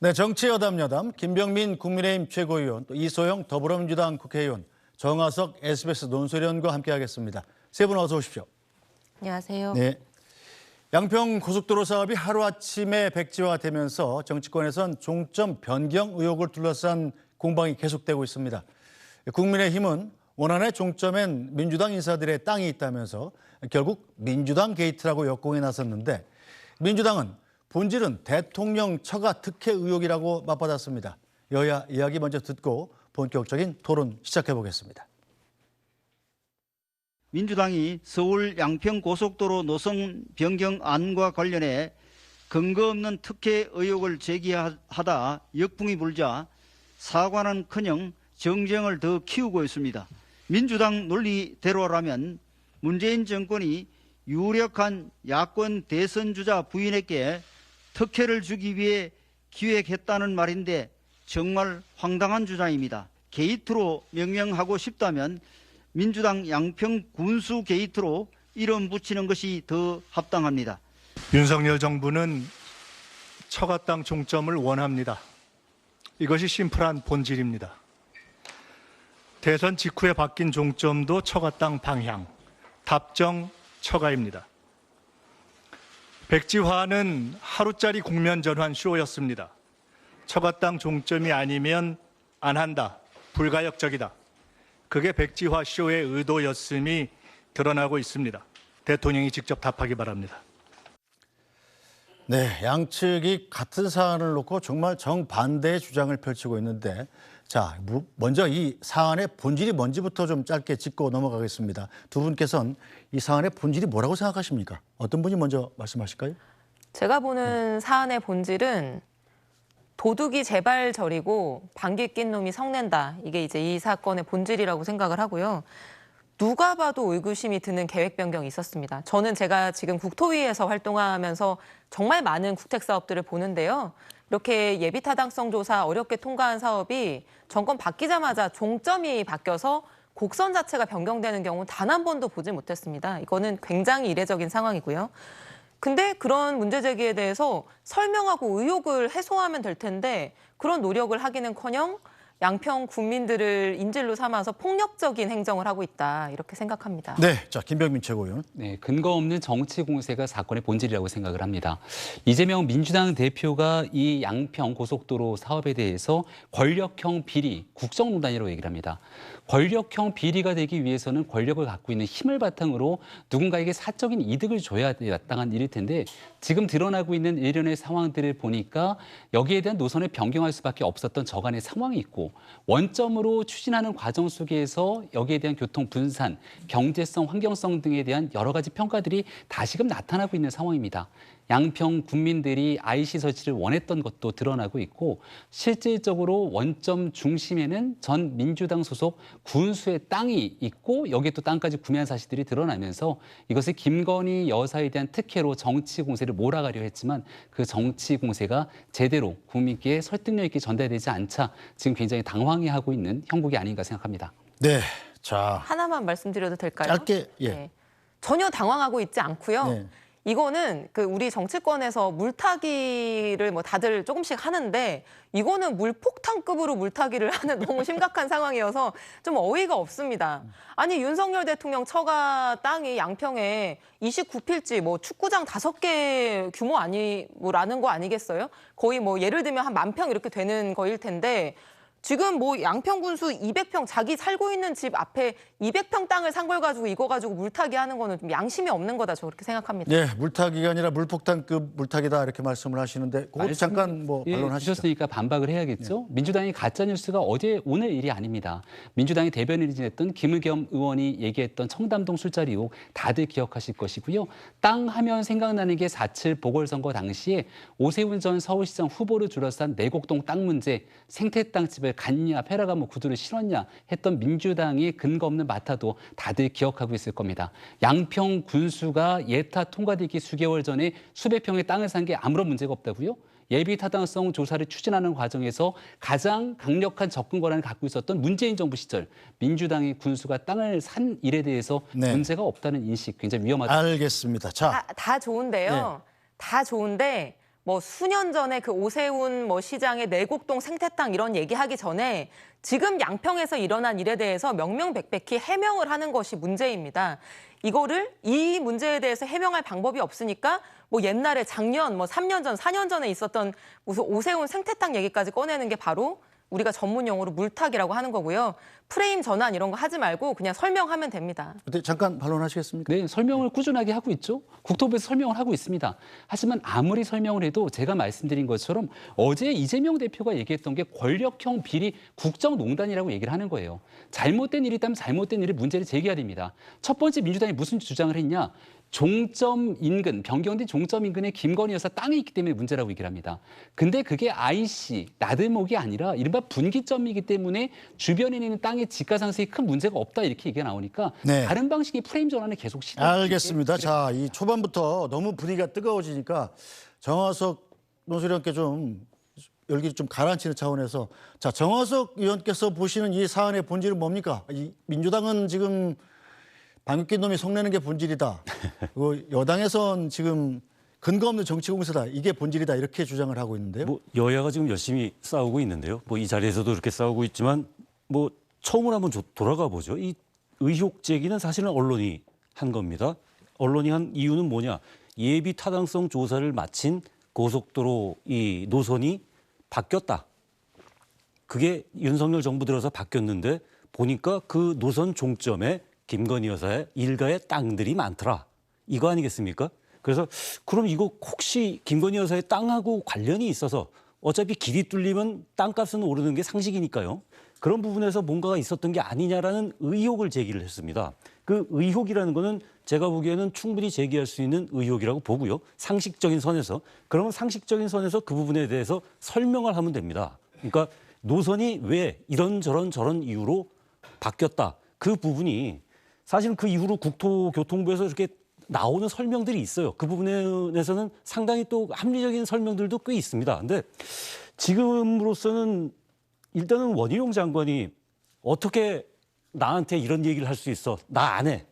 네, 정치여담 김병민 국민의힘 최고위원, 또 이소영 더불어민주당 국회의원, 정화석 SBS 논설위원과 함께하겠습니다. 세 분 어서 오십시오. 안녕하세요. 네, 양평 고속도로 사업이 하루아침에 백지화되면서 정치권에선 종점 변경 의혹을 둘러싼 공방이 계속되고 있습니다. 국민의힘은 원안의 종점엔 민주당 인사들의 땅이 있다면서 결국 민주당 게이트라고 역공에 나섰는데, 민주당은 본질은 대통령 처가 특혜 의혹이라고 맞받았습니다. 여야 이야기 먼저 듣고 본격적인 토론 시작해 보겠습니다. 민주당이 서울 양평 고속도로 노선 변경안과 관련해 근거 없는 특혜 의혹을 제기하다 역풍이 불자 사과는커녕 정쟁을 더 키우고 있습니다. 민주당 논리대로라면 문재인 정권이 유력한 야권 대선 주자 부인에게 특혜를 주기 위해 기획했다는 말인데 정말 황당한 주장입니다. 게이트로 명명하고 싶다면 민주당 양평 군수 게이트로 이름 붙이는 것이 더 합당합니다. 윤석열 정부는 처가 땅 종점을 원합니다. 이것이 심플한 본질입니다. 대선 직후에 바뀐 종점도 처가 땅 방향, 답정 처가입니다. 백지화는 하루짜리 국면 전환 쇼였습니다. 처가 땅 종점이 아니면 안 한다, 불가역적이다. 그게 백지화 쇼의 의도였음이 드러나고 있습니다. 대통령이 직접 답하기 바랍니다. 네, 양측이 같은 사안을 놓고 정말 정반대의 주장을 펼치고 있는데, 자, 먼저 이 사안의 본질이 뭔지부터 좀 짧게 짚고 넘어가겠습니다. 두 분께서는 이 사안의 본질이 뭐라고 생각하십니까? 어떤 분이 먼저 말씀하실까요? 제가 보는 사안의 본질은 도둑이 제발 저리고 방귀 낀 놈이 성낸다. 이게 이제 이 사건의 본질이라고 생각을 하고요. 누가 봐도 의구심이 드는 계획 변경이 있었습니다. 저는 제가 지금 국토위에서 활동하면서 정말 많은 국택 사업들을 보는데요. 이렇게 예비 타당성 조사 어렵게 통과한 사업이 정권 바뀌자마자 종점이 바뀌어서 곡선 자체가 변경되는 경우 단 한 번도 보지 못했습니다. 이거는 굉장히 이례적인 상황이고요. 근데 그런 문제 제기에 대해서 설명하고 의혹을 해소하면 될 텐데 그런 노력을 하기는커녕 양평 국민들을 인질로 삼아서 폭력적인 행정을 하고 있다, 이렇게 생각합니다. 네, 자, 김병민 최고위원. 네, 근거 없는 정치 공세가 사건의 본질이라고 생각을 합니다. 이재명 민주당 대표가 이 양평 고속도로 사업에 대해서 권력형 비리, 국정농단이라고 얘기를 합니다. 권력형 비리가 되기 위해서는 권력을 갖고 있는 힘을 바탕으로 누군가에게 사적인 이득을 줘야 마땅한 일일 텐데, 지금 드러나고 있는 일련의 상황들을 보니까 여기에 대한 노선을 변경할 수밖에 없었던 저간의 상황이 있고, 원점으로 추진하는 과정 속에서 여기에 대한 교통 분산, 경제성, 환경성 등에 대한 여러 가지 평가들이 다시금 나타나고 있는 상황입니다. 양평 국민들이 IC 설치를 원했던 것도 드러나고 있고, 실질적으로 원점 중심에는 전 민주당 소속 군수의 땅이 있고 여기에 또 땅까지 구매한 사실들이 드러나면서 이것을 김건희 여사에 대한 특혜로 정치 공세를 몰아가려 했지만 그 정치 공세가 제대로 국민께 설득력 있게 전달되지 않자 지금 굉장히 당황해하고 있는 형국이 아닌가 생각합니다. 네, 자, 하나만 말씀드려도 될까요? 짧게, 예. 네. 전혀 당황하고 있지 않고요. 네. 이거는 우리 정치권에서 물타기를 뭐 다들 조금씩 하는데 이거는 물폭탄급으로 물타기를 하는 너무 심각한 상황이어서 좀 어이가 없습니다. 아니, 윤석열 대통령 처가 땅이 양평에 29필지 뭐 축구장 5개 규모 뭐라는 거 아니겠어요? 거의 뭐 예를 들면 한 10,000평 이렇게 되는 거일 텐데, 지금 뭐 양평 군수 200평, 자기 살고 있는 집 앞에 200평 땅을 산 걸 가지고 이거 가지고 물타기 하는 거는 좀 양심이 없는 거다, 저 그렇게 생각합니다. 네, 물타기가 아니라 물폭탄급 물타기다 이렇게 말씀을 하시는데 그것도 잠깐 뭐 반론하시죠. 주셨으니까 반박을 해야겠죠. 민주당이 가짜뉴스가 어제 오늘 일이 아닙니다. 민주당이 대변인을 지냈던 김의겸 의원이 얘기했던 청담동 술자리 의혹 다들 기억하실 것이고요. 땅 하면 생각나는 게 4.7 보궐선거 당시에 오세훈 전 서울시장 후보를 둘러싼 내곡동 땅 문제, 생태 땅집을 갔냐, 페라가모 구두를 실었냐 했던 민주당의 근거 없는 마타도 다들 기억하고 있을 겁니다. 양평 군수가 예타 통과되기 수개월 전에 수백 평의 땅을 산 게 아무런 문제가 없다고요? 예비 타당성 조사를 추진하는 과정에서 가장 강력한 접근 권한을 갖고 있었던 문재인 정부 시절 민주당의 군수가 땅을 산 일에 대해서 네. 문제가 없다는 인식 굉장히 위험하다. 알겠습니다. 자, 다 좋은데요. 네. 다 좋은데 뭐 수년 전에 그 오세훈 뭐 시장의 내곡동 생태땅 이런 얘기하기 전에 지금 양평에서 일어난 일에 대해서 명명백백히 해명을 하는 것이 문제입니다. 이거를 이 문제에 대해서 해명할 방법이 없으니까 뭐 옛날에 작년 뭐 3년 전, 4년 전에 있었던 무슨 오세훈 생태땅 얘기까지 꺼내는 게 바로 우리가 전문 용어로 물타기라고 하는 거고요. 프레임 전환 이런 거 하지 말고 그냥 설명하면 됩니다. 어때, 잠깐 반론하시겠습니까? 네, 설명을 꾸준하게 하고 있죠. 국토부에서 설명을 하고 있습니다. 하지만 아무리 설명을 해도 제가 말씀드린 것처럼 어제 이재명 대표가 얘기했던 게 권력형 비리 국정농단이라고 얘기를 하는 거예요. 잘못된 일이 있다면 잘못된 일의 문제를 제기해야 됩니다. 첫 번째 민주당이 무슨 주장을 했냐. 종점 인근, 변경된 종점 인근에 김건희 여사 땅이 있기 때문에 문제라고 얘기를 합니다. 근데 그게 IC, 나들목이 아니라 이른바 분기점이기 때문에 주변에 있는 땅의 지가 상승이 큰 문제가 없다 이렇게 얘기가 나오니까 네. 다른 방식의 프레임 전환을 계속 시도하고 알겠습니다. 자, 이 초반부터 너무 분위기가 뜨거워지니까 정화석 논술위원께 좀 열기를 좀 가라앉히는 차원에서 자, 정화석 의원께서 보시는 이 사안의 본질은 뭡니까? 이 민주당은 지금 방귀낀 놈이 속내는 게 본질이다. 그리고 여당에선 지금 근거 없는 정치 공세다. 이게 본질이다. 이렇게 주장을 하고 있는데요. 뭐 여야가 지금 열심히 싸우고 있는데요. 뭐 이 자리에서도 그렇게 싸우고 있지만 뭐 처음으로 한번 돌아가 보죠. 이 의혹 제기는 사실은 언론이 한 겁니다. 언론이 한 이유는 뭐냐? 예비 타당성 조사를 마친 고속도로 이 노선이 바뀌었다. 그게 윤석열 정부 들어서 바뀌었는데 보니까 그 노선 종점에 김건희 여사의 일가의 땅들이 많더라. 이거 아니겠습니까? 그래서 그럼 이거 혹시 김건희 여사의 땅하고 관련이 있어서 어차피 길이 뚫리면 땅값은 오르는 게 상식이니까요. 그런 부분에서 뭔가가 있었던 게 아니냐라는 의혹을 제기를 했습니다. 그 의혹이라는 거는 제가 보기에는 충분히 제기할 수 있는 의혹이라고 보고요. 상식적인 선에서. 그러면 상식적인 선에서 그 부분에 대해서 설명을 하면 됩니다. 그러니까 노선이 왜 이런저런 저런 이유로 바뀌었다. 그 부분이 사실 그 이후로 국토교통부에서 이렇게 나오는 설명들이 있어요. 그 부분에서는 상당히 또 합리적인 설명들도 꽤 있습니다. 근데 지금으로서는 일단은 원희룡 장관이 어떻게 나한테 이런 얘기를 할 수 있어? 나 안 해.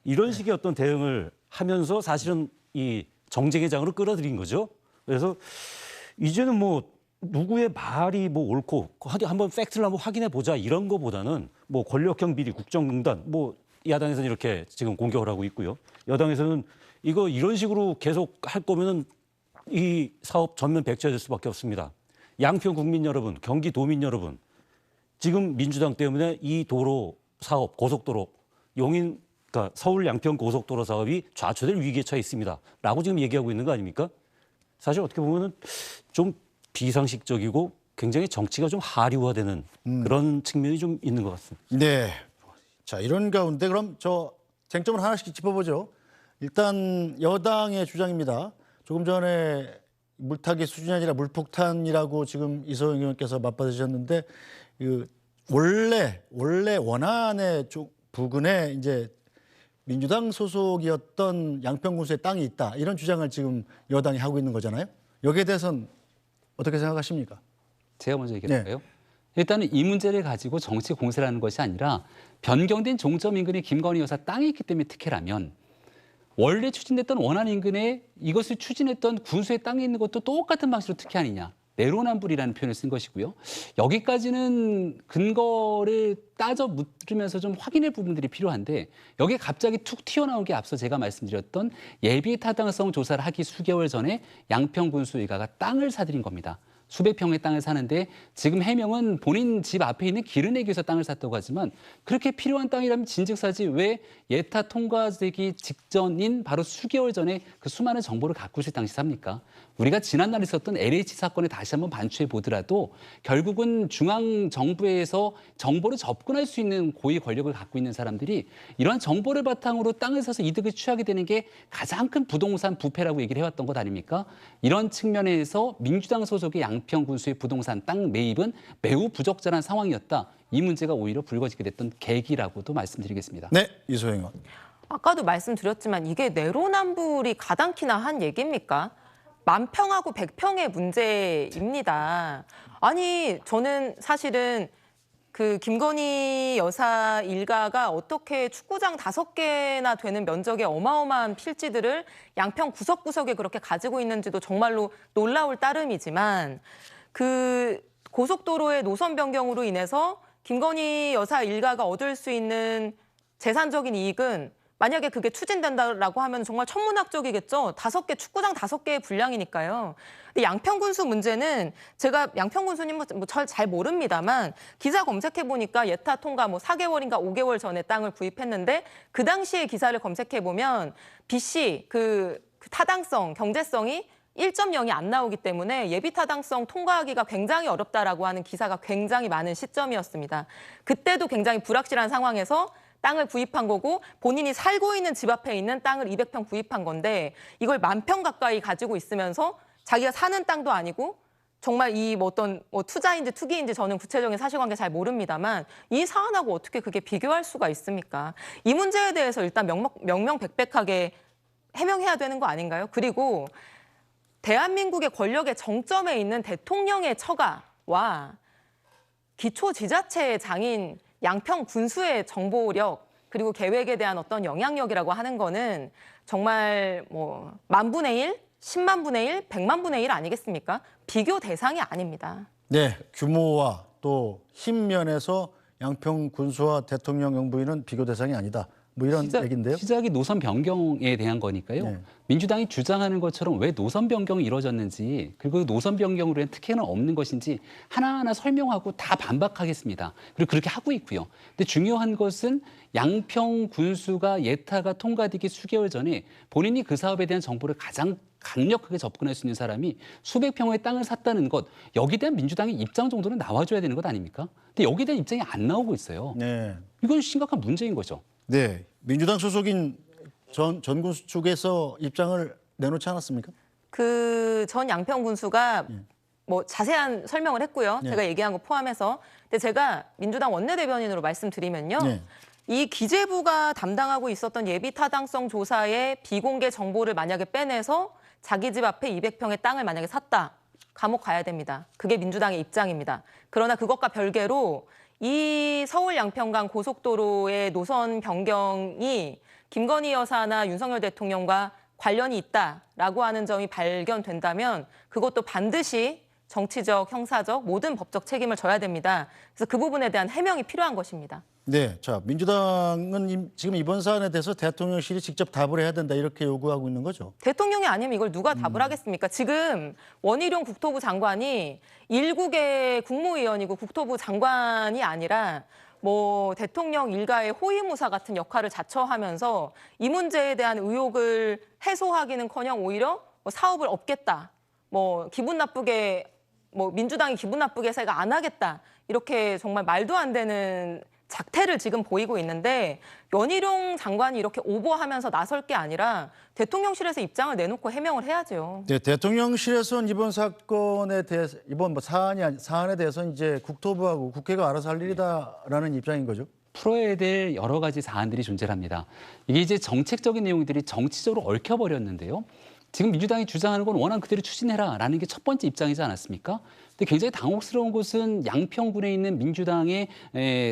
이런 식의 어떤 대응을 하면서 사실은 이 정쟁의 장으로 끌어들인 거죠. 그래서 이제는 뭐 누구의 말이 뭐 옳고 한번 팩트를 한번 확인해 보자 이런 거보다는 뭐 권력형 비리, 국정농단 뭐 야당에서는 이렇게 지금 공격을 하고 있고요. 여당에서는 이거 이런 식으로 계속 할 거면은 이 사업 전면 백지화될 수밖에 없습니다. 양평 국민 여러분, 경기도민 여러분, 지금 민주당 때문에 이 도로 사업, 고속도로, 그러니까 서울 양평 고속도로 사업이 좌초될 위기에 처해 있습니다. 라고 지금 얘기하고 있는 거 아닙니까? 사실 어떻게 보면은 좀 비상식적이고 굉장히 정치가 좀 하류화되는 그런 측면이 좀 있는 것 같습니다. 네. 자, 이런 가운데 그럼 저 쟁점을 하나씩 짚어보죠. 일단 여당의 주장입니다. 조금 전에 물타기 수준이 아니라 물폭탄이라고 지금 이소영 의원께서 맞받으셨는데 그 원래 원안의 부근에 이제 민주당 소속이었던 양평군수의 땅이 있다. 이런 주장을 지금 여당이 하고 있는 거잖아요. 여기에 대해서는 어떻게 생각하십니까? 제가 먼저 얘기할까요? 일단은 이 문제를 가지고 정치 공세라는 것이 아니라 변경된 종점 인근에 김건희 여사 땅이 있기 때문에 특혜라면 원래 추진됐던 원안 인근에 이것을 추진했던 군수의 땅이 있는 것도 똑같은 방식으로 특혜 아니냐. 내로남불이라는 표현을 쓴 것이고요. 여기까지는 근거를 따져 묻으면서 좀 확인할 부분들이 필요한데 여기에 갑자기 툭 튀어나온 게 앞서 제가 말씀드렸던 예비 타당성 조사를 하기 수개월 전에 양평 군수 일가가 땅을 사들인 겁니다. 수백 평의 땅을 사는데 지금 해명은 본인 집 앞에 있는 길을 내기 위해서 땅을 샀다고 하지만 그렇게 필요한 땅이라면 진즉사지 왜 예타 통과되기 직전인 바로 수개월 전에 그 수많은 정보를 갖고 있을 당시 삽니까? 우리가 지난날 있었던 LH 사건에 다시 한번 반추해 보더라도 결국은 중앙정부에서 정보를 접근할 수 있는 고위 권력을 갖고 있는 사람들이 이러한 정보를 바탕으로 땅을 사서 이득을 취하게 되는 게 가장 큰 부동산 부패라고 얘기를 해왔던 것 아닙니까? 이런 측면에서 민주당 소속의 양평 군수의 부동산 땅 매입은 매우 부적절한 상황이었다. 이 문제가 오히려 불거지게 됐던 계기라고도 말씀드리겠습니다. 네, 이소영 의원. 아까도 말씀드렸지만 이게 내로남불이 가당키나 한 얘기입니까? 만평하고 백평의 문제입니다. 아니 저는 사실은 그 김건희 여사 일가가 어떻게 축구장 5개나 되는 면적의 어마어마한 필지들을 양평 구석구석에 그렇게 가지고 있는지도 정말로 놀라울 따름이지만 그 고속도로의 노선 변경으로 인해서 김건희 여사 일가가 얻을 수 있는 재산적인 이익은 만약에 그게 추진된다라고 하면 정말 천문학적이겠죠. 축구장 5개의 분량이니까요. 근데 양평군수 문제는 제가 양평군수님 잘 모릅니다만 기사 검색해 보니까 예타 통과 4개월인가 5개월 전에 땅을 구입했는데 그 당시의 기사를 검색해 보면 BC 그 타당성, 경제성이 1.0이 안 나오기 때문에 예비 타당성 통과하기가 굉장히 어렵다라고 하는 기사가 굉장히 많은 시점이었습니다. 그때도 굉장히 불확실한 상황에서 땅을 구입한 거고 본인이 살고 있는 집 앞에 있는 땅을 200평 구입한 건데 이걸 10,000평 가까이 가지고 있으면서 자기가 사는 땅도 아니고 정말 이 어떤 투자인지 투기인지 저는 구체적인 사실관계 잘 모릅니다만 이 사안하고 어떻게 그게 비교할 수가 있습니까? 이 문제에 대해서 일단 명명백백하게 해명해야 되는 거 아닌가요? 그리고 대한민국의 권력의 정점에 있는 대통령의 처가와 기초지자체의 장인 양평 군수의 정보력 그리고 계획에 대한 어떤 영향력이라고 하는 거는 정말 10,000분의 1, 100,000분의 1, 100,000분의 1 아니겠습니까? 비교 대상이 아닙니다. 네, 규모와 또 힘 면에서 양평 군수와 대통령 영부인은 비교 대상이 아니다. 이런 얘기인데요. 시작이 노선 변경에 대한 거니까요. 네. 민주당이 주장하는 것처럼 왜 노선 변경이 이루어졌는지 그리고 노선 변경으로 한 특혜는 없는 것인지 하나하나 설명하고 다 반박하겠습니다. 그리고 그렇게 하고 있고요. 근데 중요한 것은 양평 군수가 예타가 통과되기 수개월 전에 본인이 그 사업에 대한 정보를 가장 강력하게 접근할 수 있는 사람이 수백 평의 땅을 샀다는 것, 여기에 대한 민주당의 입장 정도는 나와줘야 되는 것 아닙니까? 근데 여기에 대한 입장이 안 나오고 있어요. 네. 이건 심각한 문제인 거죠. 네, 민주당 소속인 전 군수 측에서 입장을 내놓지 않았습니까? 그 전 양평 군수가 자세한 설명을 했고요. 네. 제가 얘기한 거 포함해서. 근데 제가 민주당 원내대변인으로 말씀드리면요. 네. 이 기재부가 담당하고 있었던 예비 타당성 조사의 비공개 정보를 만약에 빼내서 자기 집 앞에 200평의 땅을 만약에 샀다. 감옥 가야 됩니다. 그게 민주당의 입장입니다. 그러나 그것과 별개로 이 서울 양평간 고속도로의 노선 변경이 김건희 여사나 윤석열 대통령과 관련이 있다라고 하는 점이 발견된다면 그것도 반드시 정치적, 형사적, 모든 법적 책임을 져야 됩니다. 그래서 그 부분에 대한 해명이 필요한 것입니다. 네, 자 민주당은 지금 이번 사안에 대해서 대통령실이 직접 답을 해야 된다 이렇게 요구하고 있는 거죠. 대통령이 아니면 이걸 누가 답을 하겠습니까? 지금 원희룡 국토부 장관이 일국의 국무위원이고 국토부 장관이 아니라 대통령 일가의 호위무사 같은 역할을 자처하면서 이 문제에 대한 의혹을 해소하기는커녕 오히려 사업을 업겠다. 기분 나쁘게 민주당이 기분 나쁘게 해서 안 하겠다. 이렇게 정말 말도 안 되는 작태를 지금 보이고 있는데 원희룡 장관이 이렇게 오버하면서 나설 게 아니라 대통령실에서 입장을 내놓고 해명을 해야죠. 네, 대통령실에서는 이번 사건에 대해서 이번 사안에 대해서 이제 국토부하고 국회가 알아서 할 일이다라는 입장인 거죠. 풀어야 될 여러 가지 사안들이 존재합니다. 이게 이제 정책적인 내용들이 정치적으로 얽혀버렸는데요. 지금 민주당이 주장하는 건 원안 그대로 추진해라라는 게 첫 번째 입장이지 않았습니까? 근데 굉장히 당혹스러운 것은 양평군에 있는 민주당의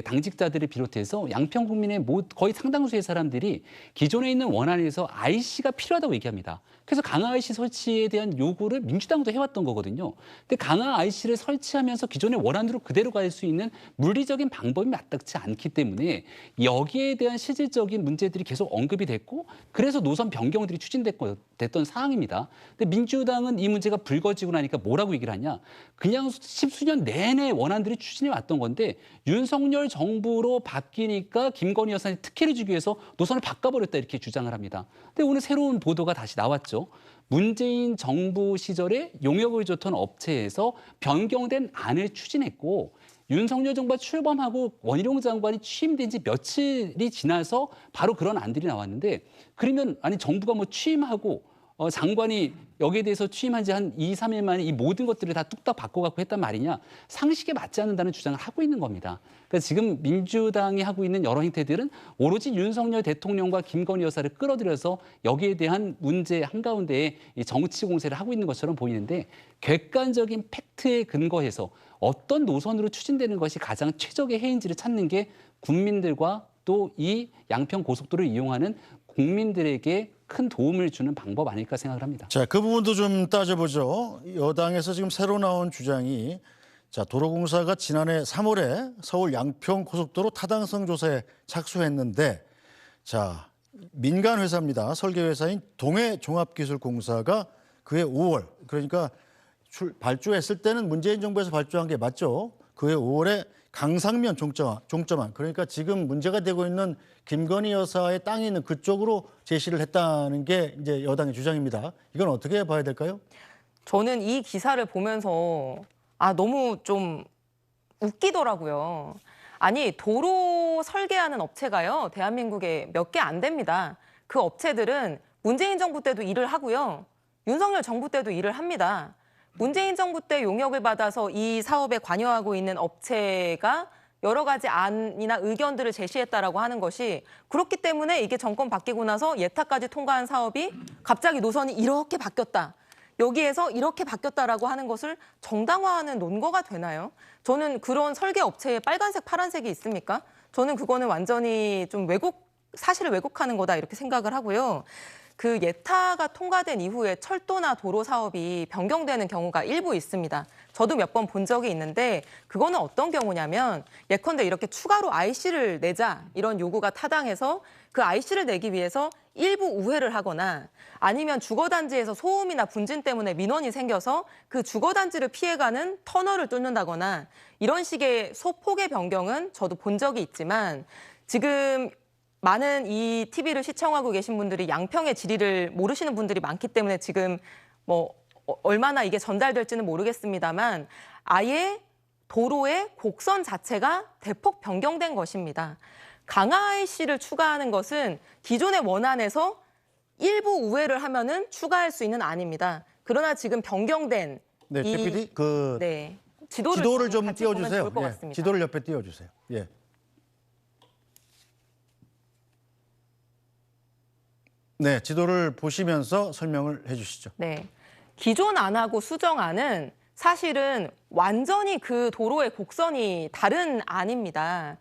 당직자들을 비롯해서 양평 국민의 거의 상당수의 사람들이 기존에 있는 원안에서 IC가 필요하다고 얘기합니다. 그래서 강화 IC 설치에 대한 요구를 민주당도 해왔던 거거든요. 근데 강화 IC를 설치하면서 기존의 원안으로 그대로 갈 수 있는 물리적인 방법이 마땅치 않기 때문에 여기에 대한 실질적인 문제들이 계속 언급이 됐고 그래서 노선 변경들이 추진됐던 사항입니다. 근데 민주당은 이 문제가 불거지고 나니까 뭐라고 얘기를 하냐. 그냥 십수년 내내 원안들이 추진해 왔던 건데 윤석열 정부로 바뀌니까 김건희 여사한테 특혜를 주기 위해서 노선을 바꿔버렸다 이렇게 주장을 합니다. 근데 오늘 새로운 보도가 다시 나왔죠. 문재인 정부 시절에 용역을 줬던 업체에서 변경된 안을 추진했고 윤석열 정부가 출범하고 원희룡 장관이 취임된 지 며칠이 지나서 바로 그런 안들이 나왔는데 그러면 정부가 취임하고 장관이 여기에 대해서 취임한 지 한 2, 3일 만에 이 모든 것들을 다 뚝딱 바꿔갖고 했단 말이냐. 상식에 맞지 않는다는 주장을 하고 있는 겁니다. 그러니까 지금 민주당이 하고 있는 여러 행태들은 오로지 윤석열 대통령과 김건희 여사를 끌어들여서 여기에 대한 문제 한가운데에 이 정치 공세를 하고 있는 것처럼 보이는데 객관적인 팩트에 근거해서 어떤 노선으로 추진되는 것이 가장 최적의 해인지를 찾는 게 국민들과 또 이 양평 고속도로를 이용하는 국민들에게 큰 도움을 주는 방법 아닐까 생각을 합니다. 자, 그 부분도 좀 따져보죠. 여당에서 지금 새로 나온 주장이 자, 도로공사가 지난해 3월에 서울 양평 고속도로 타당성 조사에 착수했는데 자, 민간 회사입니다. 설계 회사인 동해종합기술공사가 그해 5월 그러니까 발주했을 때는 문재인 정부에서 발주한 게 맞죠. 그해 5월에 강상면 종점안 그러니까 지금 문제가 되고 있는 김건희 여사의 땅이 있는 그쪽으로 제시를 했다는 게 이제 여당의 주장입니다. 이건 어떻게 봐야 될까요? 저는 이 기사를 보면서 너무 좀 웃기더라고요. 아니 도로 설계하는 업체가요. 대한민국에 몇 개 안 됩니다. 그 업체들은 문재인 정부 때도 일을 하고요. 윤석열 정부 때도 일을 합니다. 문재인 정부 때 용역을 받아서 이 사업에 관여하고 있는 업체가 여러 가지 안이나 의견들을 제시했다라고 하는 것이 그렇기 때문에 이게 정권 바뀌고 나서 예타까지 통과한 사업이 갑자기 노선이 이렇게 바뀌었다. 여기에서 이렇게 바뀌었다라고 하는 것을 정당화하는 논거가 되나요? 저는 그런 설계 업체에 빨간색, 파란색이 있습니까? 저는 그거는 완전히 좀 사실을 왜곡하는 거다 이렇게 생각을 하고요. 그 예타가 통과된 이후에 철도나 도로 사업이 변경되는 경우가 일부 있습니다. 저도 몇 번 본 적이 있는데 그거는 어떤 경우냐면 예컨대 이렇게 추가로 IC를 내자 이런 요구가 타당해서 그 IC를 내기 위해서 일부 우회를 하거나 아니면 주거단지에서 소음이나 분진 때문에 민원이 생겨서 그 주거단지를 피해가는 터널을 뚫는다거나 이런 식의 소폭의 변경은 저도 본 적이 있지만 지금 많은 이 TV를 시청하고 계신 분들이 양평의 지리를 모르시는 분들이 많기 때문에 지금 얼마나 이게 전달될지는 모르겠습니다만 아예 도로의 곡선 자체가 대폭 변경된 것입니다. 강화 IC를 추가하는 것은 기존의 원안에서 일부 우회를 하면은 추가할 수 있는 안입니다. 그러나 지금 변경된 네, 이 PD 지도를 좀 같이 보면 띄워주세요. 좋을 것 예, 같습니다. 지도를 옆에 띄워주세요. 예. 네, 지도를 보시면서 설명을 해주시죠. 네, 기존 안하고 수정안은 사실은 완전히 그 도로의 곡선이 다른 안입니다.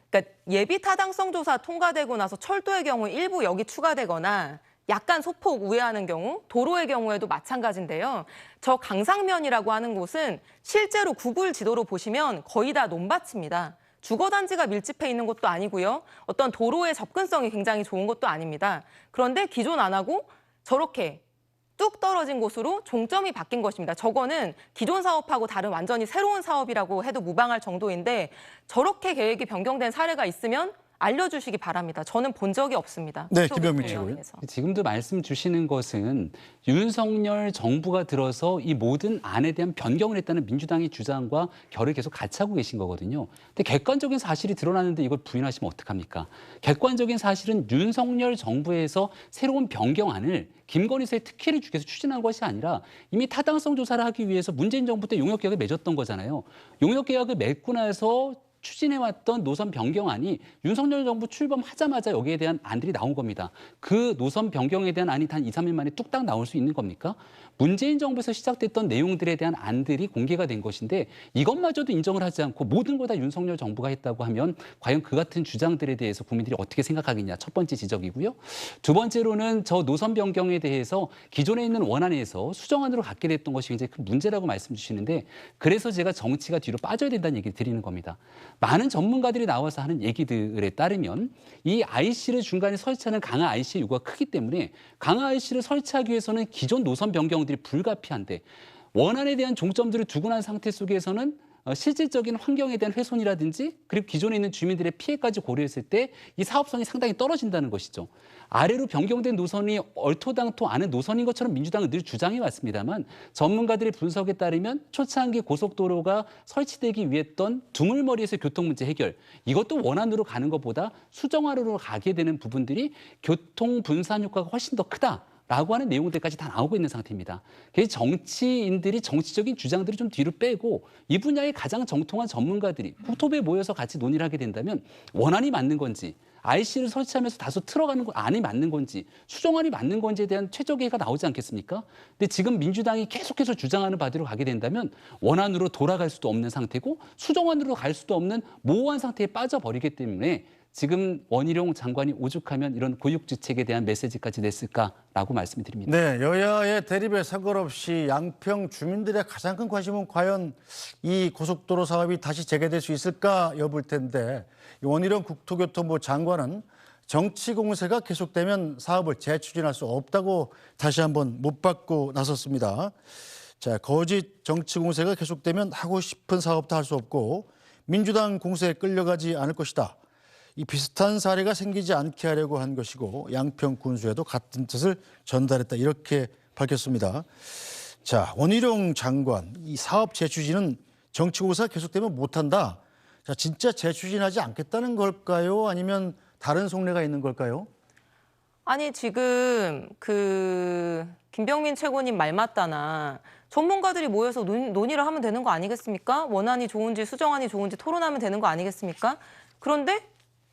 그러니까 예비 타당성 조사 통과되고 나서 철도의 경우 일부 여기 추가되거나 약간 소폭 우회하는 경우, 도로의 경우에도 마찬가지인데요. 저 강상면이라고 하는 곳은 실제로 구글 지도로 보시면 거의 다 논밭입니다. 주거단지가 밀집해 있는 것도 아니고요. 어떤 도로의 접근성이 굉장히 좋은 것도 아닙니다. 그런데 기존 안하고 저렇게 뚝 떨어진 곳으로 종점이 바뀐 것입니다. 저거는 기존 사업하고 다른 완전히 새로운 사업이라고 해도 무방할 정도인데 저렇게 계획이 변경된 사례가 있으면 알려주시기 바랍니다. 저는 본 적이 없습니다. 네, 김병민 씨고요. 지금도 말씀 주시는 것은 윤석열 정부가 들어서 이 모든 안에 대한 변경을 했다는 민주당의 주장과 결을 계속 같이 하고 계신 거거든요. 근데 객관적인 사실이 드러나는데 이걸 부인하시면 어떡합니까? 객관적인 사실은 윤석열 정부에서 새로운 변경안을 김건희 여사의 특혜를 주기 위해서 추진한 것이 아니라 이미 타당성 조사를 하기 위해서 문재인 정부 때 용역계약을 맺었던 거잖아요. 용역계약을 맺고 나서 추진해왔던 노선 변경안이 윤석열 정부 출범하자마자 여기에 대한 안들이 나온 겁니다. 그 노선 변경에 대한 안이 단 2, 3일 만에 뚝딱 나올 수 있는 겁니까? 문재인 정부에서 시작됐던 내용들에 대한 안들이 공개가 된 것인데 이것마저도 인정을 하지 않고 모든 걸 다 윤석열 정부가 했다고 하면 과연 그 같은 주장들에 대해서 국민들이 어떻게 생각하겠냐. 첫 번째 지적이고요. 두 번째로는 저 노선 변경에 대해서 기존에 있는 원안에서 수정안으로 갖게 됐던 것이 굉장히 큰 문제라고 말씀 주시는데 그래서 제가 정치가 뒤로 빠져야 된다는 얘기를 드리는 겁니다. 많은 전문가들이 나와서 하는 얘기들에 따르면 이 IC를 중간에 설치하는 강화 IC의 요구가 크기 때문에 강화 IC를 설치하기 위해서는 기존 노선 변경들이 불가피한데 원안에 대한 종점들을 두고 난 상태 속에서는 실질적인 환경에 대한 훼손이라든지 그리고 기존에 있는 주민들의 피해까지 고려했을 때 이 사업성이 상당히 떨어진다는 것이죠. 아래로 변경된 노선이 얼토당토 않은 노선인 것처럼 민주당은 늘 주장해 왔습니다만 전문가들의 분석에 따르면 초창기 고속도로가 설치되기 위해 했던 두물머리에서 교통 문제 해결 이것도 원안으로 가는 것보다 수정안으로 가게 되는 부분들이 교통 분산 효과가 훨씬 더 크다. 라고 하는 내용들까지 다 나오고 있는 상태입니다. 그래서 정치인들이 정치적인 주장들을 좀 뒤로 빼고 이 분야의 가장 정통한 전문가들이 국토부에 모여서 같이 논의를 하게 된다면 원안이 맞는 건지 IC를 설치하면서 다소 틀어가는 안이 맞는 건지 수정안이 맞는 건지에 대한 최적의가 나오지 않겠습니까? 근데 지금 민주당이 계속해서 주장하는 바대로 가게 된다면 원안으로 돌아갈 수도 없는 상태고 수정안으로 갈 수도 없는 모호한 상태에 빠져버리기 때문에 지금 원희룡 장관이 오죽하면 이런 고육지책에 대한 메시지까지 냈을까라고 말씀을 드립니다. 네, 여야의 대립에 상관없이 양평 주민들의 가장 큰 관심은 과연 이 고속도로 사업이 다시 재개될 수 있을까 여부일 텐데 원희룡 국토교통부 장관은 정치 공세가 계속되면 사업을 재추진할 수 없다고 다시 한번 못 받고 나섰습니다. 자, 거짓 정치 공세가 계속되면 하고 싶은 사업도 할 수 없고 민주당 공세에 끌려가지 않을 것이다. 이 비슷한 사례가 생기지 않게 하려고 한 것이고 양평 군수에도 같은 뜻을 전달했다 이렇게 밝혔습니다. 자, 원희룡 장관 이 사업 재추진은 정치 공세가 계속되면 못한다. 자, 진짜 재추진하지 않겠다는 걸까요? 아니면 다른 속내가 있는 걸까요? 아니 지금 김병민 최고님 말 맞다나 전문가들이 모여서 논의를 하면 되는 거 아니겠습니까? 원안이 좋은지 수정안이 좋은지 토론하면 되는 거 아니겠습니까? 그런데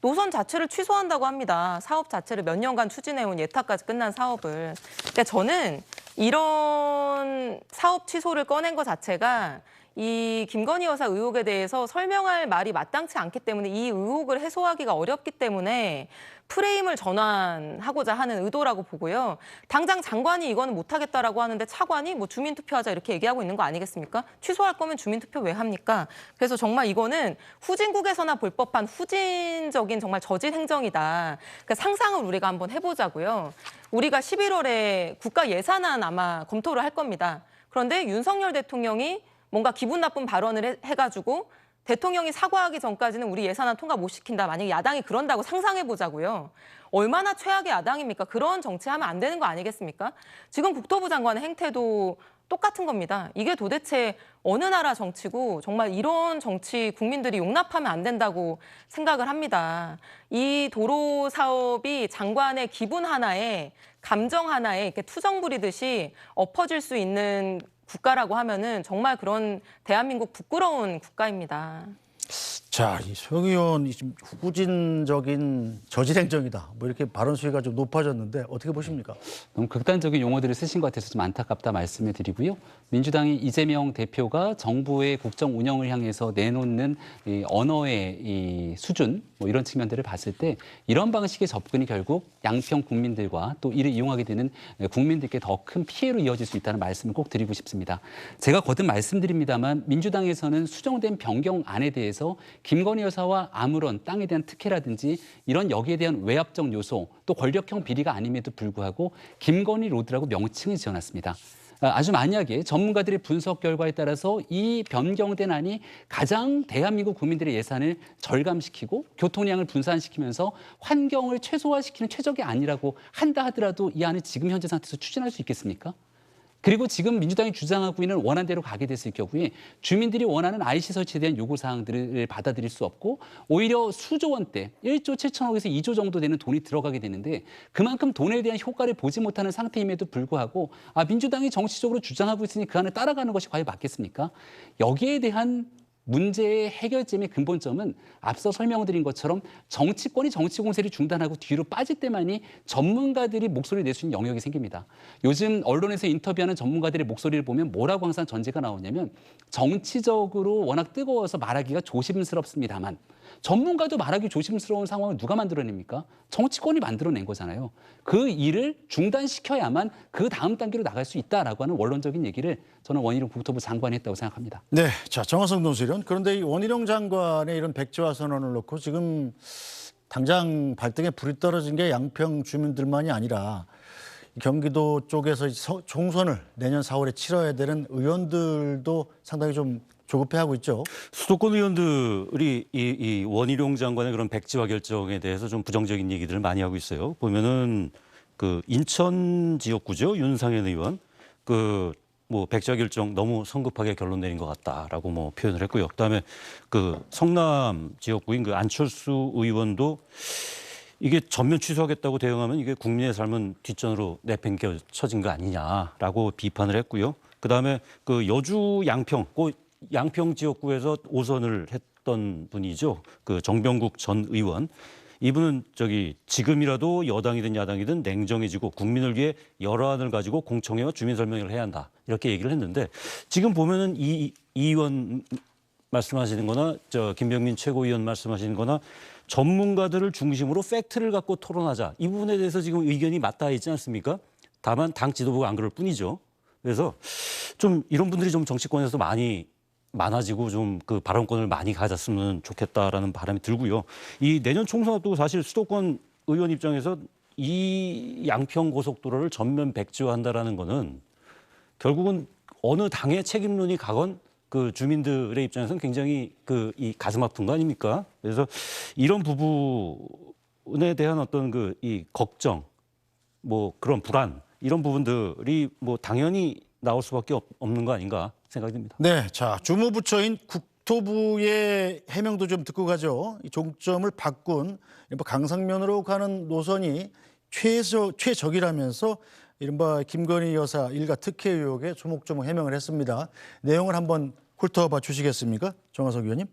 노선 자체를 취소한다고 합니다. 사업 자체를 몇 년간 추진해온 예타까지 끝난 사업을. 근데 저는 이런 사업 취소를 꺼낸 것 자체가 이 김건희 여사 의혹에 대해서 설명할 말이 마땅치 않기 때문에 이 의혹을 해소하기가 어렵기 때문에 프레임을 전환하고자 하는 의도라고 보고요. 당장 장관이 이거는 못하겠다라고 하는데 차관이 뭐 주민투표하자 이렇게 얘기하고 있는 거 아니겠습니까? 취소할 거면 주민투표 왜 합니까? 그래서 정말 이거는 후진국에서나 볼 법한 후진적인 정말 저질 행정이다. 그러니까 상상을 우리가 한번 해보자고요. 우리가 11월에 국가 예산안 아마 검토를 할 겁니다. 그런데 윤석열 대통령이 뭔가 기분 나쁜 발언을 해가지고 대통령이 사과하기 전까지는 우리 예산안 통과 못 시킨다. 만약에 야당이 그런다고 상상해 보자고요. 얼마나 최악의 야당입니까? 그런 정치하면 안 되는 거 아니겠습니까? 지금 국토부 장관의 행태도 똑같은 겁니다. 이게 도대체 어느 나라 정치고 정말 이런 정치 국민들이 용납하면 안 된다고 생각을 합니다. 이 도로 사업이 장관의 기분 하나에 감정 하나에 이렇게 투정 부리듯이 엎어질 수 있는 국가라고 하면은 정말 그런 대한민국 부끄러운 국가입니다. 자, 이 소영 의원 지금 후진적인 저질 행정이다. 뭐 이렇게 발언 수위가 좀 높아졌는데 어떻게 보십니까? 너무 극단적인 용어들을 쓰신 것 같아서 좀 안타깝다 말씀을 드리고요. 민주당이 이재명 대표가 정부의 국정 운영을 향해서 내놓는 이 언어의 이 수준 뭐 이런 측면들을 봤을 때 이런 방식의 접근이 결국 양평 국민들과 또 이를 이용하게 되는 국민들께 더 큰 피해로 이어질 수 있다는 말씀을 꼭 드리고 싶습니다. 제가 거듭 말씀드립니다만 민주당에서는 수정된 변경안에 대해서 김건희 여사와 아무런 땅에 대한 특혜라든지 이런 여기에 대한 외압적 요소 또 권력형 비리가 아님에도 불구하고 김건희 로드라고 명칭을 지어놨습니다. 아주 만약에 전문가들의 분석 결과에 따라서 이 변경된 안이 가장 대한민국 국민들의 예산을 절감시키고 교통량을 분산시키면서 환경을 최소화시키는 최적의 안이라고 한다 하더라도 이 안을 지금 현재 상태에서 추진할 수 있겠습니까? 그리고 지금 민주당이 주장하고 있는 원안대로 가게 됐을 경우에 주민들이 원하는 IC 설치에 대한 요구사항들을 받아들일 수 없고 오히려 수조 원대 1조 7천억에서 2조 정도 되는 돈이 들어가게 되는데 그만큼 돈에 대한 효과를 보지 못하는 상태임에도 불구하고 민주당이 정치적으로 주장하고 있으니 그 안을 따라가는 것이 과연 맞겠습니까? 여기에 대한 문제의 해결점의 근본점은 앞서 설명드린 것처럼 정치권이 정치 공세를 중단하고 뒤로 빠질 때만이 전문가들이 목소리를 낼 수 있는 영역이 생깁니다. 요즘 언론에서 인터뷰하는 전문가들의 목소리를 보면 뭐라고 항상 전제가 나오냐면 정치적으로 워낙 뜨거워서 말하기가 조심스럽습니다만 전문가도 말하기 조심스러운 상황을 누가 만들어냅니까? 정치권이 만들어낸 거잖아요. 그 일을 중단시켜야만 그 다음 단계로 나갈 수 있다라고 하는 원론적인 얘기를 저는 원희룡 국토부 장관이 했다고 생각합니다. 네, 자 정화성 논술위원. 그런데 이 원희룡 장관의 이런 백지화 선언을 놓고 지금 당장 발등에 불이 떨어진 게 양평 주민들만이 아니라 경기도 쪽에서 총선을 내년 4월에 치러야 되는 의원들도 상당히 좀 조급해하고 있죠. 수도권 의원들이 이 원희룡 장관의 그런 백지화 결정에 대해서 좀 부정적인 얘기들을 많이 하고 있어요. 보면은 그 인천 지역구죠, 윤상현 의원 뭐 백지화 결정 너무 성급하게 결론 내린 것 같다라고 뭐 표현을 했고요. 그다음에 그 성남 지역구인 그 안철수 의원도 이게 전면 취소하겠다고 대응하면 이게 국민의 삶은 뒷전으로 내팽겨쳐진 거 아니냐라고 비판을 했고요. 그다음에 그 여주 양평, 양평 지역구에서 5선을 했던 분이죠. 그 정병국 전 의원. 이분은 지금이라도 여당이든 야당이든 냉정해지고 국민을 위해 여러안을 가지고 공청회와 주민 설명회를 해야 한다. 이렇게 얘기를 했는데 지금 보면은 이 의원 말씀하시는 거나 김병민 최고위원 말씀하시는 거나 전문가들을 중심으로 팩트를 갖고 토론하자. 이 부분에 대해서 지금 의견이 맞닿아 있지 않습니까? 다만 당 지도부가 안 그럴 뿐이죠. 그래서 좀 이런 분들이 좀 정치권에서 많아지고 좀 그 발언권을 많이 가졌으면 좋겠다라는 바람이 들고요. 이 내년 총선 앞두고 사실 수도권 의원 입장에서 이 양평 고속도로를 전면 백지화한다라는 거는 결국은 어느 당의 책임론이 가건 그 주민들의 입장에서는 굉장히 이 가슴 아픈 거 아닙니까? 그래서 이런 부분에 대한 어떤 이 걱정, 뭐 그런 불안 이런 부분들이 뭐 당연히 나올 수밖에 없는 거 아닌가 생각이 듭니다. 네, 자 주무부처인 국토부의 해명도 좀 듣고 가죠. 이 종점을 바꾼 이른바 강상면으로 가는 노선이 최적이라면서 이른바 김건희 여사 일가 특혜 의혹에 조목조목 해명을 했습니다. 내용을 한번 훑어봐 주시겠습니까, 정화석 의원님?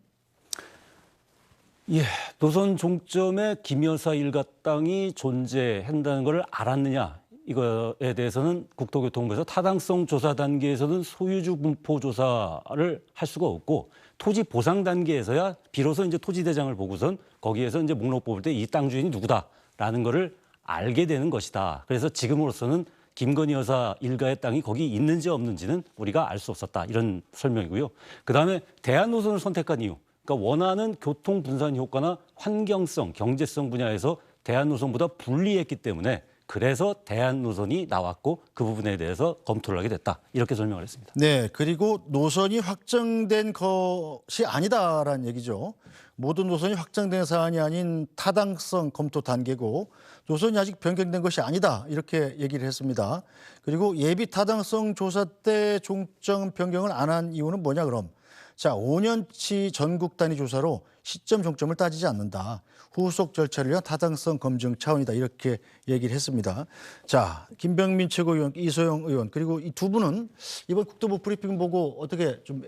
예, 노선 종점에 김 여사 일가 땅이 존재한다는 걸 알았느냐? 이거에 대해서는 국토교통부에서 타당성 조사 단계에서는 소유주 분포 조사를 할 수가 없고 토지 보상 단계에서야 비로소 이제 토지 대장을 보고선 거기에서 이제 목록 뽑을 때 이 땅 주인이 누구다라는 거를 알게 되는 것이다. 그래서 지금으로서는 김건희 여사 일가의 땅이 거기 있는지 없는지는 우리가 알 수 없었다. 이런 설명이고요. 그다음에 대안 노선을 선택한 이유. 그러니까 원하는 교통 분산 효과나 환경성, 경제성 분야에서 대안 노선보다 불리했기 때문에 그래서 대안 노선이 나왔고 그 부분에 대해서 검토를 하게 됐다. 이렇게 설명을 했습니다. 네, 그리고 노선이 확정된 것이 아니다라는 얘기죠. 모든 노선이 확정된 사안이 아닌 타당성 검토 단계고 노선이 아직 변경된 것이 아니다. 이렇게 얘기를 했습니다. 그리고 예비 타당성 조사 때 종점 변경을 안 한 이유는 뭐냐 그럼? 자, 5년치 전국 단위 조사로 시점 종점을 따지지 않는다. 후속 절차를 위한 타당성 검증 차원이다. 이렇게 얘기를 했습니다. 자, 김병민 최고위원, 이소영 의원 그리고 이 두 분은 이번 국토부 브리핑 보고 어떻게 좀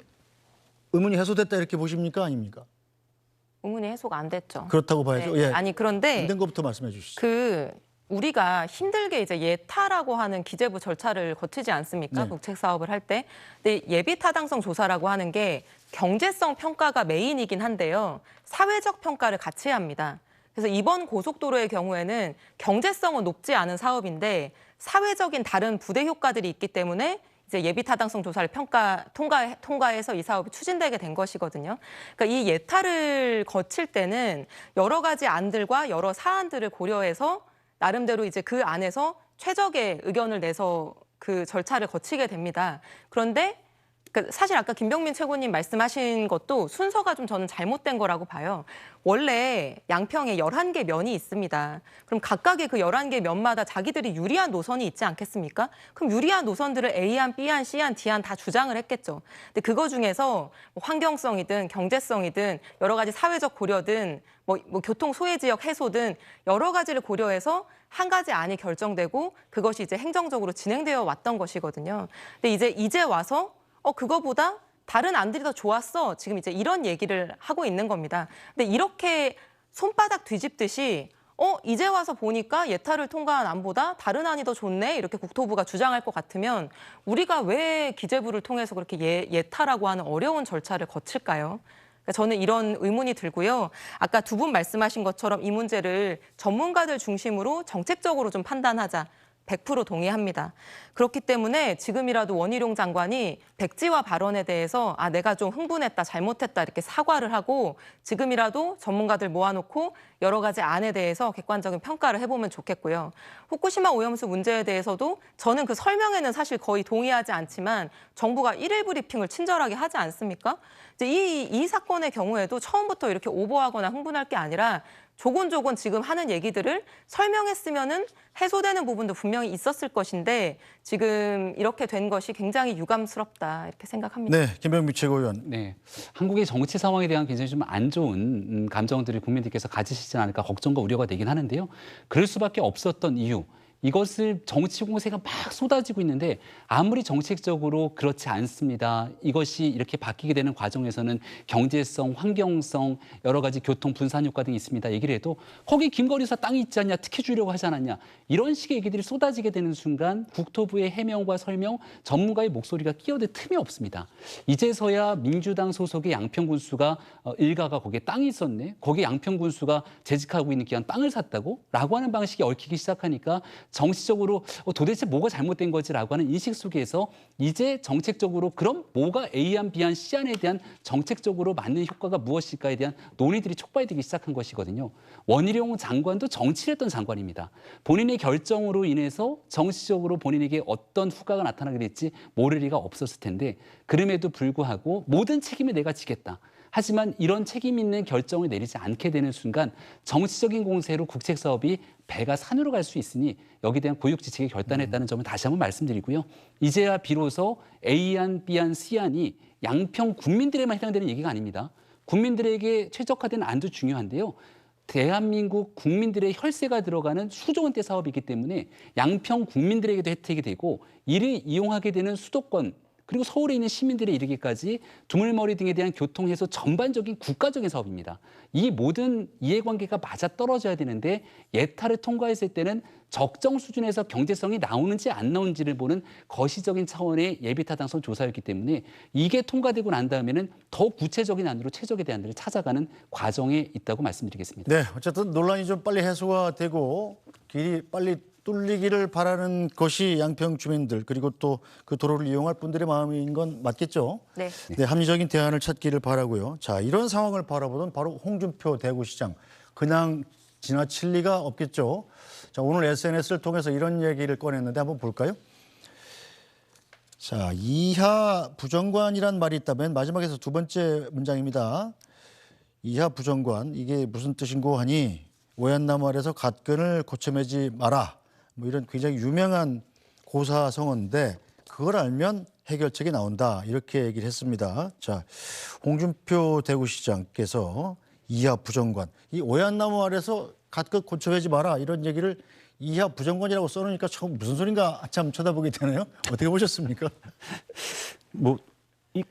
의문이 해소됐다 이렇게 보십니까 아닙니까? 의문이 해소가 안 됐죠. 그렇다고 봐야죠. 네. 예. 아니 그런데 힘든 것부터 말씀해 주시죠. 우리가 힘들게 이제 예타라고 하는 기재부 절차를 거치지 않습니까? 네. 국책 사업을 할 때. 근데 예비 타당성 조사라고 하는 게 경제성 평가가 메인이긴 한데요. 사회적 평가를 같이 합니다. 그래서 이번 고속도로의 경우에는 경제성은 높지 않은 사업인데 사회적인 다른 부대 효과들이 있기 때문에 이제 예비 타당성 조사를 통과해서 이 사업이 추진되게 된 것이거든요. 그러니까 이 예타를 거칠 때는 여러 가지 안들과 여러 사안들을 고려해서 나름대로 이제 그 안에서 최적의 의견을 내서 그 절차를 거치게 됩니다. 그런데 사실 아까 김병민 최고님 말씀하신 것도 순서가 좀 저는 잘못된 거라고 봐요. 원래 양평에 11개 면이 있습니다. 그럼 각각의 그 11개 면마다 자기들이 유리한 노선이 있지 않겠습니까? 그럼 유리한 노선들을 A안, B안, C안, D안 다 주장을 했겠죠. 근데 그거 중에서 뭐 환경성이든 경제성이든 여러 가지 사회적 고려든 뭐 교통 소외 지역 해소든 여러 가지를 고려해서 한 가지 안이 결정되고 그것이 이제 행정적으로 진행되어 왔던 것이거든요. 근데 이제 와서 그거보다 다른 안들이 더 좋았어. 지금 이제 이런 얘기를 하고 있는 겁니다. 근데 이렇게 손바닥 뒤집듯이 이제 와서 보니까 예타를 통과한 안보다 다른 안이 더 좋네. 이렇게 국토부가 주장할 것 같으면 우리가 왜 기재부를 통해서 그렇게 예타라고 하는 어려운 절차를 거칠까요? 그러니까 저는 이런 의문이 들고요. 아까 두 분 말씀하신 것처럼 이 문제를 전문가들 중심으로 정책적으로 좀 판단하자. 100% 동의합니다. 그렇기 때문에 지금이라도 원희룡 장관이 백지화 발언에 대해서 내가 좀 흥분했다, 잘못했다 이렇게 사과를 하고 지금이라도 전문가들 모아놓고 여러 가지 안에 대해서 객관적인 평가를 해보면 좋겠고요. 후쿠시마 오염수 문제에 대해서도 저는 그 설명에는 사실 거의 동의하지 않지만 정부가 일일 브리핑을 친절하게 하지 않습니까? 이제 이 사건의 경우에도 처음부터 이렇게 오버하거나 흥분할 게 아니라 조곤조곤 지금 하는 얘기들을 설명했으면은 해소되는 부분도 분명히 있었을 것인데 지금 이렇게 된 것이 굉장히 유감스럽다 이렇게 생각합니다. 네, 김병미 최고위원. 네, 한국의 정치 상황에 대한 굉장히 좀 안 좋은 감정들을 국민들께서 가지시지 않을까 걱정과 우려가 되긴 하는데요. 그럴 수밖에 없었던 이유. 이것을 정치 공세가 막 쏟아지고 있는데 아무리 정책적으로 그렇지 않습니다. 이것이 이렇게 바뀌게 되는 과정에서는 경제성, 환경성, 여러 가지 교통 분산 효과 등이 있습니다. 얘기를 해도 거기 김건희사 땅이 있지 않냐, 특혜 주려고 하지 않았냐. 이런 식의 얘기들이 쏟아지게 되는 순간 국토부의 해명과 설명, 전문가의 목소리가 끼어들 틈이 없습니다. 이제서야 민주당 소속의 양평 군수가 일가가 거기에 땅이 있었네. 거기에 양평 군수가 재직하고 있는 기간 땅을 샀다고? 라고 하는 방식이 얽히기 시작하니까 정치적으로 도대체 뭐가 잘못된 거지라고 하는 인식 속에서 이제 정책적으로 그럼 뭐가 A안, B안, C안에 대한 정책적으로 맞는 효과가 무엇일까에 대한 논의들이 촉발되기 시작한 것이거든요. 원희룡 장관도 정치를 했던 장관입니다. 본인의 결정으로 인해서 정치적으로 본인에게 어떤 후과가 나타나게 될지 모를 리가 없었을 텐데 그럼에도 불구하고 모든 책임을 내가 지겠다. 하지만 이런 책임 있는 결정을 내리지 않게 되는 순간 정치적인 공세로 국책 사업이 배가 산으로 갈 수 있으니 여기에 대한 고육지책의 결단했다는 점을 다시 한번 말씀드리고요. 이제야 비로소 A안, B안, C안이 양평 국민들에만 해당되는 얘기가 아닙니다. 국민들에게 최적화된 안도 중요한데요. 대한민국 국민들의 혈세가 들어가는 수조 원대 사업이기 때문에 양평 국민들에게도 혜택이 되고 이를 이용하게 되는 수도권 그리고 서울에 있는 시민들에 이르기까지 두물머리 등에 대한 교통 해소 전반적인 국가적인 사업입니다. 이 모든 이해관계가 맞아떨어져야 되는데 예타를 통과했을 때는 적정 수준에서 경제성이 나오는지 안 나오는지를 보는 거시적인 차원의 예비타당성 조사였기 때문에 이게 통과되고 난 다음에는 더 구체적인 안으로 최적의 대안들을 찾아가는 과정에 있다고 말씀드리겠습니다. 네, 어쨌든 논란이 좀 빨리 해소가 되고 길이 빨리 뚫리기를 바라는 것이 양평 주민들 그리고 또 그 도로를 이용할 분들의 마음인 건 맞겠죠? 네. 네, 합리적인 대안을 찾기를 바라고요. 자, 이런 상황을 바라보던 바로 홍준표 대구시장 그냥 지나칠 리가 없겠죠. 자, 오늘 SNS를 통해서 이런 얘기를 꺼냈는데 한번 볼까요? 자, 이하 부정관이란 말이 있다면 마지막에서 두 번째 문장입니다. 이하 부정관 이게 무슨 뜻인고 하니 오얏나무 아래서 갓근을 고쳐매지 마라. 뭐 이런 굉장히 유명한 고사성어인데 그걸 알면 해결책이 나온다. 이렇게 얘기를 했습니다. 자, 홍준표 대구시장께서 이하 부정관, 이 오얏나무 아래서 갓근 고쳐매지 마라. 이런 얘기를 이하 부정관이라고 써놓으니까 처음 무슨 소린가 한참 쳐다보게 되네요. 어떻게 보셨습니까? 뭐 이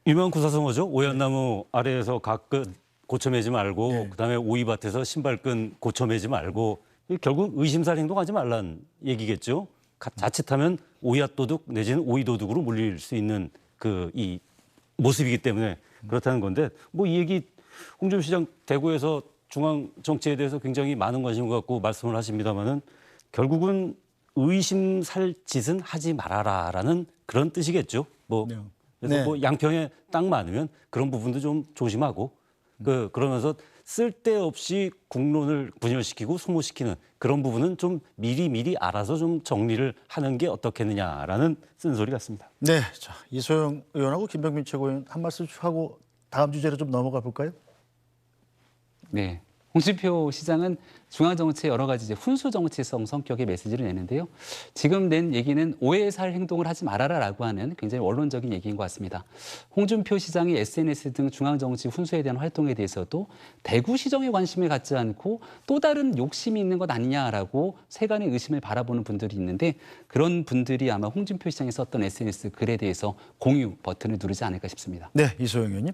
유명한 구사성어죠. 오얏나무 아래에서 갓근 고쳐매지 말고 네. 그다음에 오이밭에서 신발끈 고쳐매지 말고 결국 의심살 행동하지 말란 얘기겠죠. 자칫하면 오얏도둑 내지는 오이도둑으로 물릴 수 있는 이 모습이기 때문에 그렇다는 건데 뭐 이 얘기 홍준표 시장 대구에서 중앙 정치에 대해서 굉장히 많은 관심을 갖고 말씀을 하십니다마는 결국은 의심살 짓은 하지 말아라라는 그런 뜻이겠죠. 뭐 네. 그래서 네. 뭐 양평에 땅 많으면 그런 부분도 좀 조심하고 그러면서 쓸데없이 국론을 분열시키고 소모시키는 그런 부분은 좀 미리 알아서 좀 정리를 하는 게 어떻겠느냐라는 쓴소리 같습니다. 네, 자 이소영 의원하고 김병민 최고위원 한 말씀 하고 다음 주제로 좀 넘어가 볼까요? 네. 홍준표 시장은 중앙 정치의 여러 가지 이제 훈수 정치성 성격의 메시지를 내는데요. 지금 낸 얘기는 오해에 살 행동을 하지 말아라라고 하는 굉장히 원론적인 얘기인 것 같습니다. 홍준표 시장이 SNS 등 중앙 정치 훈수에 대한 활동에 대해서도 대구시정에 관심을 갖지 않고 또 다른 욕심이 있는 것 아니냐라고 세간의 의심을 바라보는 분들이 있는데 그런 분들이 아마 홍준표 시장이 썼던 SNS 글에 대해서 공유 버튼을 누르지 않을까 싶습니다. 네, 이소영 의원님.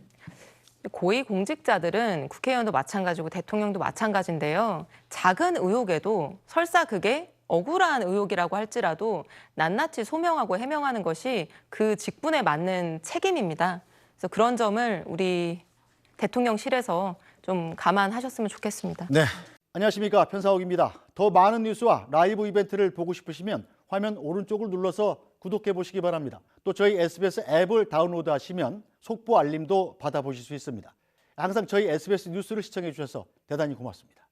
고위공직자들은 국회의원도 마찬가지고 대통령도 마찬가지인데요. 작은 의혹에도 설사 그게 억울한 의혹이라고 할지라도 낱낱이 소명하고 해명하는 것이 그 직분에 맞는 책임입니다. 그래서 그런 점을 우리 대통령실에서 좀 감안하셨으면 좋겠습니다. 네, 안녕하십니까 편사옥입니다. 더 많은 뉴스와 라이브 이벤트를 보고 싶으시면 화면 오른쪽을 눌러서 구독해 보시기 바랍니다. 또 저희 SBS 앱을 다운로드하시면 속보 알림도 받아보실 수 있습니다. 항상 저희 SBS 뉴스를 시청해 주셔서 대단히 고맙습니다.